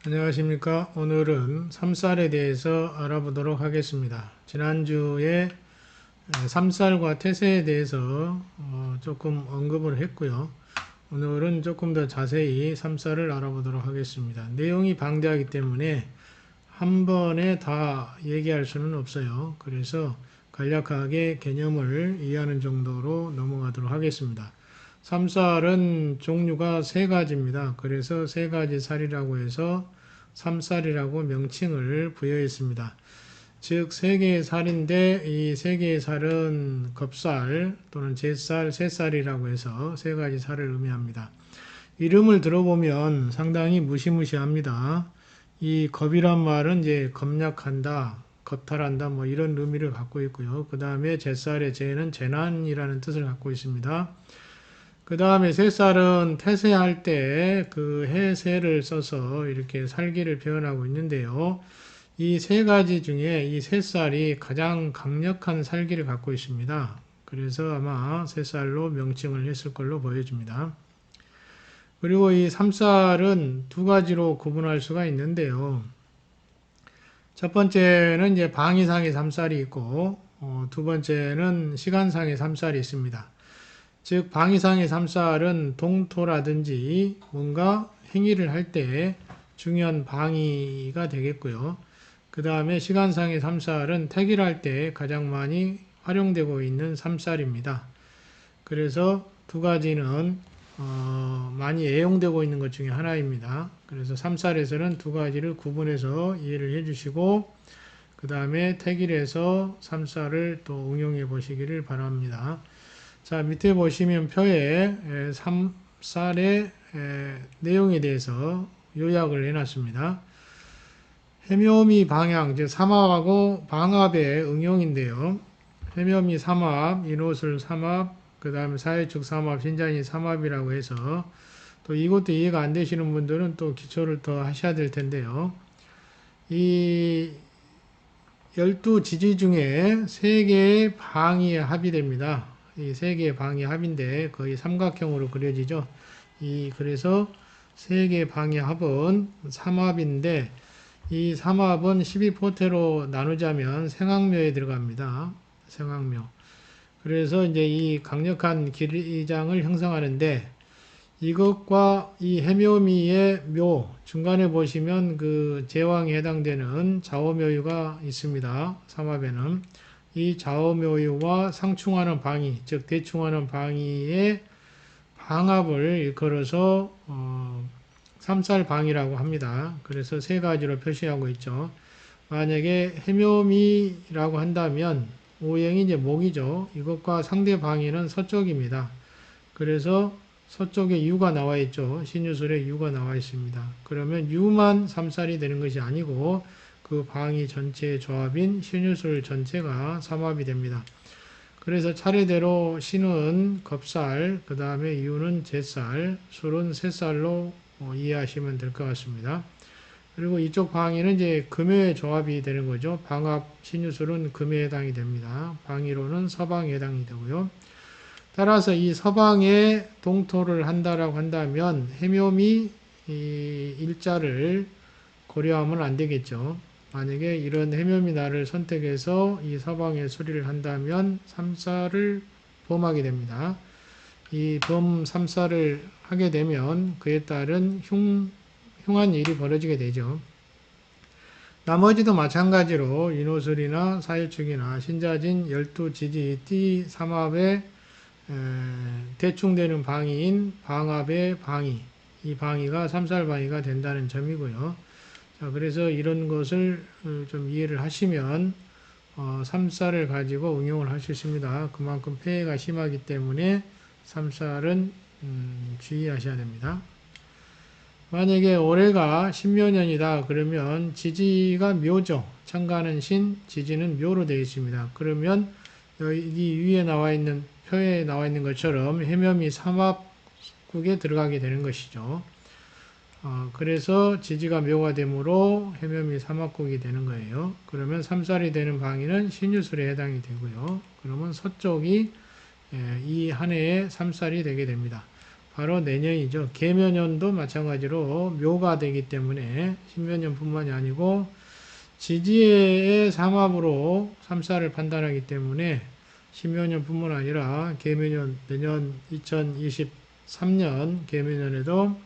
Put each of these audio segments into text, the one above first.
안녕하십니까. 오늘은 삼쌀에 대해서 알아보도록 하겠습니다. 지난주에 삼쌀과 태세에 대해서 조금 언급을 했고요. 오늘은 조금 더 자세히 삼쌀을 알아보도록 하겠습니다. 내용이 방대하기 때문에 한 번에 다 얘기할 수는 없어요. 그래서 간략하게 개념을 이해하는 정도로 넘어가도록 하겠습니다. 삼쌀은 종류가 세 가지입니다. 그래서 세 가지 쌀이라고 해서 삼쌀이라고 명칭을 부여했습니다. 즉, 세 개의 쌀인데 이 세 개의 쌀은 겁쌀 또는 잿쌀, 새쌀이라고 해서 세 가지 쌀을 의미합니다. 이름을 들어보면 상당히 무시무시합니다. 이 겁이란 말은 이제 겁약한다, 겁탈한다 뭐 이런 의미를 갖고 있고요. 그 다음에 잿쌀의 잿는 재난이라는 뜻을 갖고 있습니다. 그 다음에 새쌀은 태세할 때 그 해새를 써서 이렇게 살기를 표현하고 있는데요. 이 세 가지 중에 이 새쌀이 가장 강력한 살기를 갖고 있습니다. 그래서 아마 새쌀로 명칭을 했을 걸로 보여집니다. 그리고 이 삼쌀은 두 가지로 구분할 수가 있는데요. 첫 번째는 이제 방위상의 삼쌀이 있고, 두 번째는 시간상의 삼쌀이 있습니다. 즉, 방위상의 삼쌀은 동토라든지 뭔가 행위를 할 때 중요한 방위가 되겠고요. 그 다음에 시간상의 삼쌀은 택일할 때 가장 많이 활용되고 있는 삼쌀입니다. 그래서 두 가지는 많이 애용되고 있는 것 중에 하나입니다. 그래서 삼쌀에서는 두 가지를 구분해서 이해를 해주시고 그 다음에 택일에서 삼쌀을 또 응용해 보시기를 바랍니다. 자, 밑에 보시면 표에 삼쌀의 내용에 대해서 요약을 해놨습니다. 해묘미 방향, 즉 삼합하고 방합의 응용인데요. 해묘미 삼합, 인호술 삼합, 그 다음에 사회축 삼합, 신자니 삼합이라고 해서 또 이것도 이해가 안 되시는 분들은 또 기초를 더 하셔야 될 텐데요. 이 12지지 중에 3개의 방이 합이 됩니다. 이 3개의 방이 합인데 거의 삼각형으로 그려지죠. 그래서 3개의 방이 합은 삼합인데 이 삼합은 12포태로 나누자면 생학묘에 들어갑니다. 생학묘. 그래서 이제 이 강력한 기장을 형성하는데 이것과 이 해묘미의 묘, 중간에 보시면 그 제왕에 해당되는 좌오묘유가 있습니다. 삼합에는. 이 좌오묘유와 상충하는 방위, 즉 대충하는 방위의 방합을 일컬어서 삼살방이라고 합니다. 그래서 세 가지로 표시하고 있죠. 만약에 해묘미라고 한다면 오행이 이제 목이죠. 이것과 상대 방위는 서쪽입니다. 그래서 서쪽에 유가 나와 있죠. 신유술에 유가 나와 있습니다. 그러면 유만 삼살이 되는 것이 아니고 그 방위 전체의 조합인 신유술 전체가 삼합이 됩니다. 그래서 차례대로 신은 겁살, 그 다음에 유는 잿살, 술은 새살로 이해하시면 될 것 같습니다. 그리고 이쪽 방위는 이제 금요의 조합이 되는 거죠. 방합 신유술은 금요에 해당이 됩니다. 방위로는 서방에 해당이 되고요. 따라서 이 서방에 동토를 한다라고 한다면 해묘미 일자를 고려하면 안 되겠죠. 만약에 이런 해묘미 날을 선택해서 이 서방에 수리를 한다면 삼살을 범하게 됩니다. 이 범 삼살을 하게 되면 그에 따른 흉한 일이 벌어지게 되죠. 나머지도 마찬가지로 인호술이나 사유축이나 신자진 12지지 띠 삼합의 대충되는 방위인 방합의 방위, 이 방위가 삼살방위가 된다는 점이고요. 자, 그래서 이런 것을 좀 이해를 하시면 삼살을 가지고 응용을 할 수 있습니다. 그만큼 폐해가 심하기 때문에 삼살은 주의하셔야 됩니다. 만약에 올해가 신묘년이다 그러면 지지가 묘죠. 천간은 신, 지지는 묘로 되어 있습니다. 그러면 여기 위에 나와 있는 표에 나와 있는 것처럼 해묘미 삼합국에 들어가게 되는 것이죠. 그래서 지지가 묘가 되므로 해묘미 삼합국이 되는 거예요. 그러면 삼살이 되는 방위는 신유술에 해당이 되고요. 그러면 서쪽이 이 한 해의 삼살이 되게 됩니다. 바로 내년이죠. 계묘년도 마찬가지로 묘가 되기 때문에 신묘년뿐만이 아니고 지지의 삼합으로 삼사를 판단하기 때문에 신묘년뿐만 아니라 계묘년 내년 2023년 계묘년에도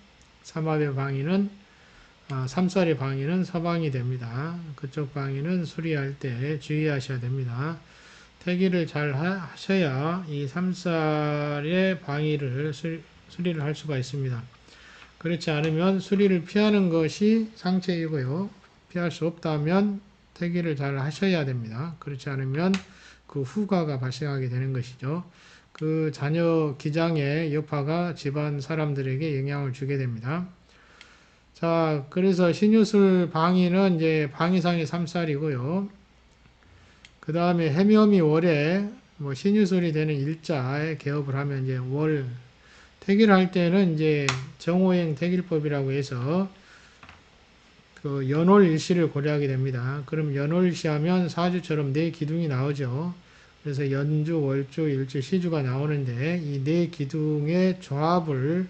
삼합의 방위는 삼살의 방위는 서방이 됩니다. 그쪽 방위는 수리할 때 주의하셔야 됩니다. 태기를 잘 하셔야 이 삼살의 방위를 수리를 할 수가 있습니다. 그렇지 않으면 수리를 피하는 것이 상책이고요. 피할 수 없다면 태기를 잘 하셔야 됩니다. 그렇지 않으면 그 후과가 발생하게 되는 것이죠. 그 자녀 기장의 여파가 집안 사람들에게 영향을 주게 됩니다. 자, 그래서 신유술 방위는 이제 방위상의 삼살이고요. 그 다음에 해묘미 월에 뭐 신유술이 되는 일자에 개업을 하면 이제 월 태기를 할 때는 이제 정오행 태길법이라고 해서 그 연월일시를 고려하게 됩니다. 그럼 연월일시 하면 사주처럼 네 기둥이 나오죠. 그래서 연주, 월주, 일주, 시주가 나오는데 이 네 기둥의 조합을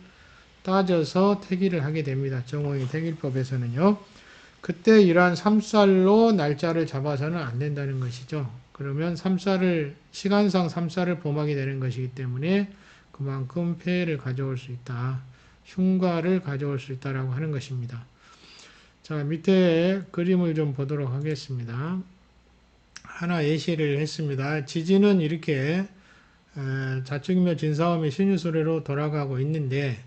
따져서 태기를 하게 됩니다. 정오행 태길법에서는요. 그때 이러한 삼살로 날짜를 잡아서는 안 된다는 것이죠. 그러면 시간상 삼살을 범하게 되는 것이기 때문에 그만큼 폐해를 가져올 수 있다. 흉과를 가져올 수 있다라고 하는 것입니다. 자, 밑에 그림을 좀 보도록 하겠습니다. 하나 예시를 했습니다. 지지는 이렇게 자축이며 진사오미 신유술회로 돌아가고 있는데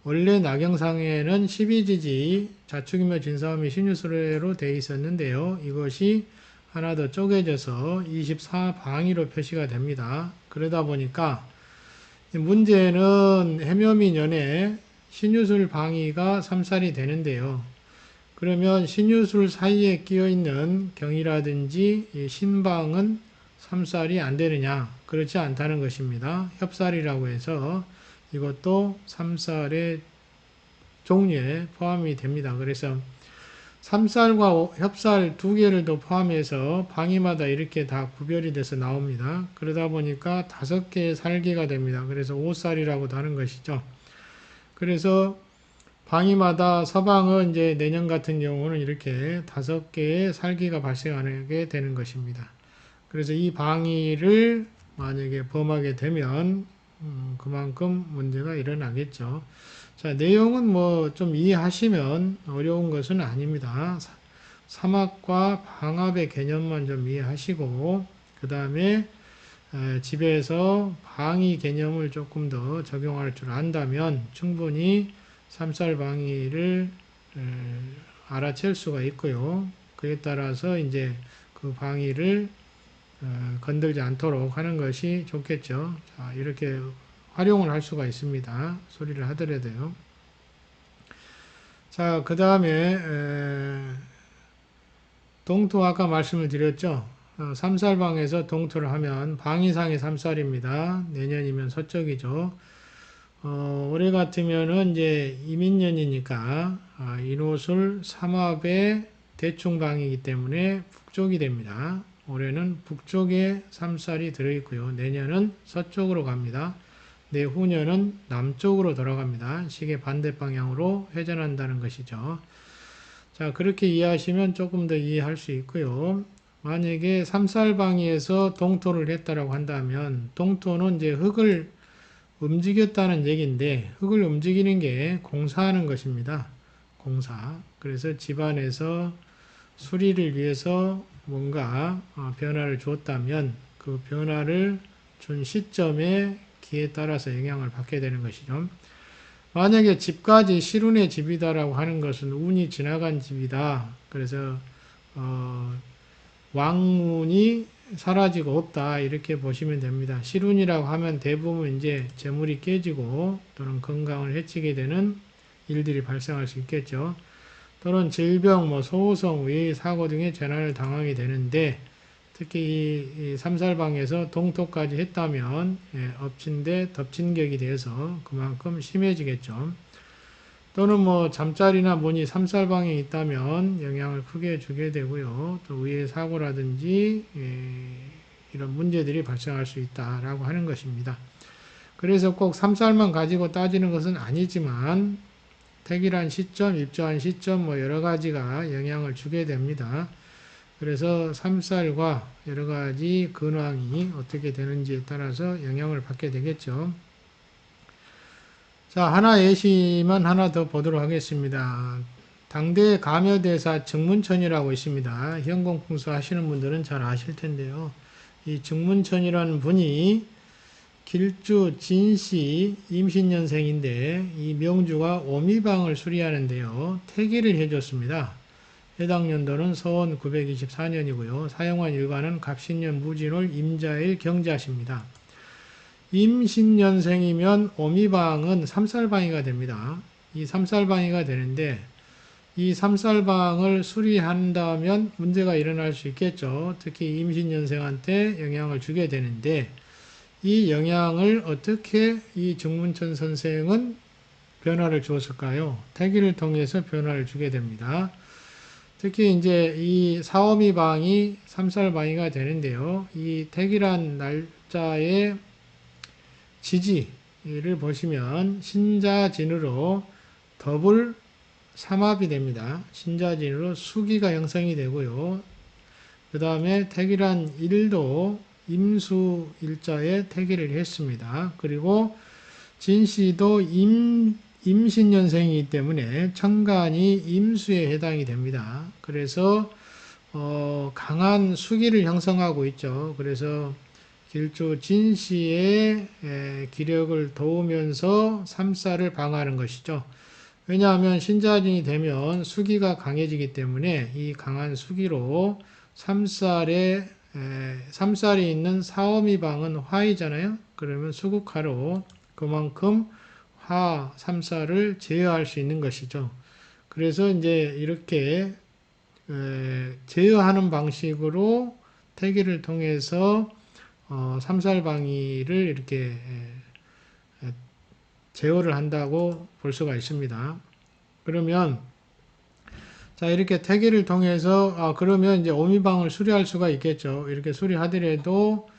원래 나경상에는 12지지 자축이며 진사오미 신유술회로 되어 있었는데요. 이것이 하나 더 쪼개져서 24방위로 표시가 됩니다. 그러다 보니까 문제는 해묘미년에 신유술 방위가 삼살이 되는데요. 그러면 신유술 사이에 끼어 있는 경이라든지 신방은 삼살이 안 되느냐? 그렇지 않다는 것입니다. 협살이라고 해서 이것도 삼살의 종류에 포함이 됩니다. 그래서 삼살과 협살 두 개를 더 포함해서 방위마다 이렇게 다 구별이 돼서 나옵니다. 그러다 보니까 5개의 살기가 됩니다. 그래서 5살이라고도 하는 것이죠. 그래서 방위마다 서방은 이제 내년 같은 경우는 이렇게 5개의 살기가 발생하게 되는 것입니다. 그래서 이 방위를 만약에 범하게 되면 그만큼 문제가 일어나겠죠. 자, 내용은 뭐 좀 이해하시면 어려운 것은 아닙니다. 삼합과 방합의 개념만 좀 이해하시고 그 다음에 집에서 방위 개념을 조금 더 적용할 줄 안다면 충분히 삼살 방위를 알아챌 수가 있고요. 그에 따라서 이제 그 방위를 건들지 않도록 하는 것이 좋겠죠. 자, 이렇게 활용을 할 수가 있습니다. 소리를 하더라도요. 자, 그 다음에 동토 아까 말씀을 드렸죠. 삼살방에서 동토를 하면 방위상의 삼살입니다. 내년이면 서쪽이죠. 올해 같으면은 이제 이민년이니까 인호술 삼합의 대충방이기 때문에 북쪽이 됩니다. 올해는 북쪽에 삼살이 들어있고요. 내년은 서쪽으로 갑니다. 내후년은 남쪽으로 돌아갑니다. 시계 반대 방향으로 회전한다는 것이죠. 자, 그렇게 이해하시면 조금 더 이해할 수 있고요. 만약에 삼살방위에서 동토를 했다라고 한다면 동토는 이제 흙을 움직였다는 얘기인데 흙을 움직이는 게 공사하는 것입니다. 공사. 그래서 집안에서 수리를 위해서 뭔가 변화를 줬다면 그 변화를 준 시점에 기에 따라서 영향을 받게 되는 것이죠. 만약에 집까지 실운의 집이다라고 하는 것은 운이 지나간 집이다. 그래서 왕운이 사라지고 없다 이렇게 보시면 됩니다. 실운이라고 하면 대부분 이제 재물이 깨지고 또는 건강을 해치게 되는 일들이 발생할 수 있겠죠. 또는 질병, 소호성, 외의 사고 등의 재난을 당하게 되는데 특히 이 삼살방에서 동토까지 했다면 엎친 데 덮친 격이 돼서 그만큼 심해지겠죠. 또는 잠자리나 뭐니 삼살방에 있다면 영향을 크게 주게 되고요. 또 위의 사고라든지 이런 문제들이 발생할 수 있다라고 하는 것입니다. 그래서 꼭 3살만 가지고 따지는 것은 아니지만 택일한 시점, 입주한 시점 뭐 여러 가지가 영향을 주게 됩니다. 그래서 3살과 여러 가지 근황이 어떻게 되는지에 따라서 영향을 받게 되겠죠. 자, 하나 예시만 하나 더 보도록 하겠습니다. 당대 가묘대사 정문천이라고 있습니다. 현공풍수 하시는 분들은 잘 아실 텐데요. 이 정문천이라는 분이 길주 진씨 임신년생인데 이 명주가 오미방을 수리하는데요. 태기를 해줬습니다. 해당 연도는 서원 924년이고요. 사용한 일간은 갑신년 무진월 임자일 경자십니다. 임신년생이면 오미방은 3살방이가 됩니다. 이 3살방이가 되는데 이 3살방을 수리한다면 문제가 일어날 수 있겠죠. 특히 임신년생한테 영향을 주게 되는데 이 영향을 어떻게 이 정문천 선생은 변화를 주었을까요? 태기를 통해서 변화를 주게 됩니다. 특히 이제 이 사오미방이 3살방이가 되는데요. 이 태기란 날짜의 지지를 보시면 신자진으로 더블 삼합이 됩니다. 신자진으로 수기가 형성이 되고요. 그 다음에 태기란 일도 임수일자에 태기를 했습니다. 그리고 진씨도 임신년생이기 때문에 천간이 임수에 해당이 됩니다. 그래서 강한 수기를 형성하고 있죠. 그래서 길주 진씨의 기력을 도우면서 삼살을 방어하는 것이죠. 왜냐하면 신자진이 되면 수기가 강해지기 때문에 이 강한 수기로 삼살이 있는 사오미방은 화이잖아요. 그러면 수국화로 그만큼 화 삼살을 제어할 수 있는 것이죠. 그래서 이제 이렇게 제어하는 방식으로 태기를 통해서 삼살방위를 이렇게 제어를 한다고 볼 수가 있습니다. 그러면 자 이렇게 태기를 통해서 그러면 이제 오미방을 수리할 수가 있겠죠. 이렇게 수리하더라도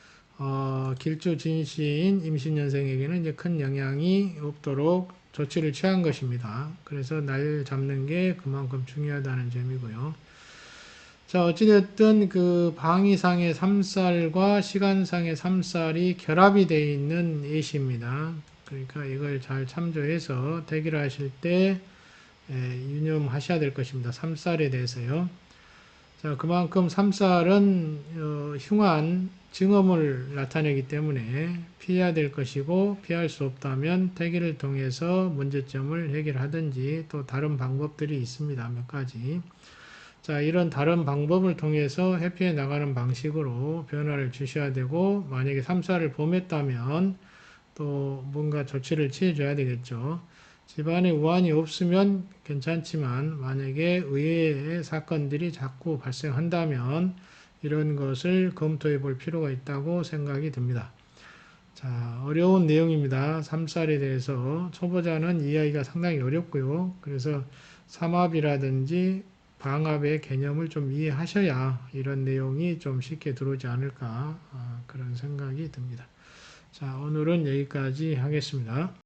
길주 진시인 임신년생에게는 이제 큰 영향이 없도록 조치를 취한 것입니다. 그래서 날 잡는 게 그만큼 중요하다는 점이고요. 자, 어찌됐든 그 방위상의 3살과 시간상의 3살이 결합이 되어 있는 예시입니다. 그러니까 이걸 잘 참조해서 대기를 하실 때 유념하셔야 될 것입니다. 3살에 대해서요. 자, 그만큼 3살은 흉한 증험을 나타내기 때문에 피해야 될 것이고 피할 수 없다면 태기를 통해서 문제점을 해결하든지 또 다른 방법들이 있습니다. 몇 가지. 자, 이런 다른 방법을 통해서 회피해 나가는 방식으로 변화를 주셔야 되고 만약에 3살을 범했다면 또 뭔가 조치를 취해줘야 되겠죠. 집안에 우환이 없으면 괜찮지만 만약에 의외의 사건들이 자꾸 발생한다면 이런 것을 검토해 볼 필요가 있다고 생각이 듭니다. 자, 어려운 내용입니다. 3살에 대해서 초보자는 이해하기가 상당히 어렵고요. 그래서 삼합이라든지 방합의 개념을 좀 이해하셔야 이런 내용이 좀 쉽게 들어오지 않을까 그런 생각이 듭니다. 자, 오늘은 여기까지 하겠습니다.